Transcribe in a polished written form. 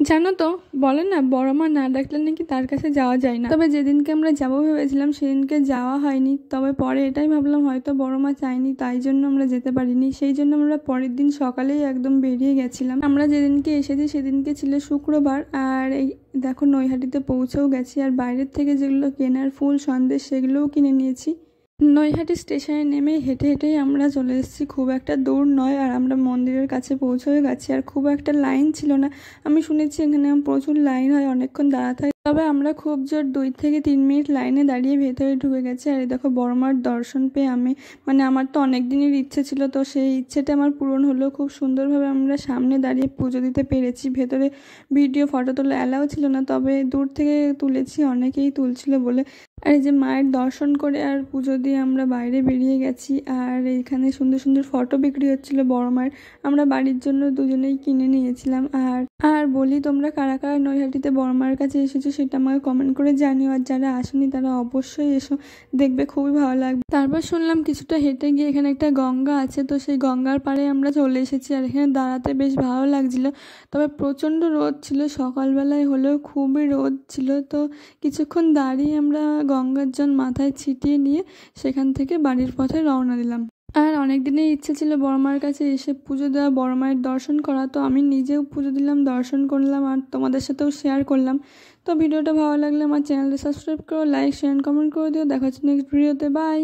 জানো তো, বলে না বড় মা না ডাকলে নাকি তার কাছে যাওয়া যায় না। তবে যেদিনকে আমরা যাবো ভেবেছিলাম সেদিনকে যাওয়া হয়নি। তবে পরে এটাই ভাবলাম হয়তো বড় মা চাইনি, তাই জন্য আমরা যেতে পারিনি। সেই জন্য আমরা পরের দিন সকালেই একদম বেরিয়ে গেছিলাম। আমরা যেদিনকে এসেছি সেদিনকে ছিল শুক্রবার। আর এই দেখো নৈহাটিতে পৌঁছেও গেছি। আর বাইরের থেকে যেগুলো কেনার ফুল সন্দেশ সেগুলোও কিনে নিয়েছি। নৈহাটি স্টেশনে নেমে হেঁটে হেঁটেই আমরা চলে এসেছি, খুব একটা দূর নয়। আর আমরা মন্দিরের কাছে পৌঁছেও গেছি। আর খুব একটা লাইন ছিল না। আমি শুনেছি এখানে প্রচুর লাইন হয়, অনেকক্ষণ দাঁড়াতে হয়। তবে আমরা খুব জোর 2 থেকে 3 মিনিট লাইনে দাঁড়িয়ে ভেতরে ঢুকে গেছি। আর এই দেখো বড়মার দর্শন পেয়ে আমার তো অনেক দিনের ইচ্ছে ছিল, তো সেই ইচ্ছেটা আমার পূরণ হলো। খুব সুন্দরভাবে আমরা সামনে দাঁড়িয়ে পুজো দিতে পেরেছি। ভেতরে ভিডিও ফটো তোলা অ্যালাও ছিল না, তবে দূর থেকে তুলেছি, অনেকেই তুলছিল বলে। আর এই যে মায়ের দর্শন করে আর পুজো দিয়ে আমরা বাইরে বেরিয়ে গেছি। আর এইখানে সুন্দর সুন্দর ফটো বিক্রি হচ্ছিল বড় মায়ের। আমরা বাড়ির জন্য দুজনেই কিনে নিয়েছিলাম। আর আর বলি, তোমরা কারা কারা নৈহাটিতে বড় মায়ের কাছে এসেছো সেটা আমাকে কমেন্ট করে জানিও। আর যারা আসেনি তারা অবশ্যই এসো, দেখবে খুবই ভালো লাগবে। তারপর শুনলাম কিছুটা হেঁটে গিয়ে এখানে একটা গঙ্গা আছে, তো সেই গঙ্গার পাড়ে আমরা চলে এসেছি। আর এখানে দাঁড়াতে বেশ ভালো লাগছিল। তবে প্রচণ্ড রোদ ছিল, সকালবেলায় হলেও খুবই রোদ ছিল। তো কিছুক্ষণ দাঁড়িয়ে আমরা গঙ্গার জল মাথায় ছিটিয়ে নিয়ে সেখান থেকে বাড়ির পথে রওনা দিলাম। আর অনেক দিনের ইচ্ছে ছিল বড় মায়ের কাছে এসে পুজো দেওয়া, বড় মায়ের দর্শন করা। তো আমি নিজেও পুজো দিলাম, দর্শন করলাম আর তোমাদের সাথেও শেয়ার করলাম। তো ভিডিওটা ভালো লাগলে আমার চ্যানেলটা সাবস্ক্রাইব করো, লাইক শেয়ার কমেন্ট করে দিও। দেখা হচ্ছে নেক্সট ভিডিওতে। বাই।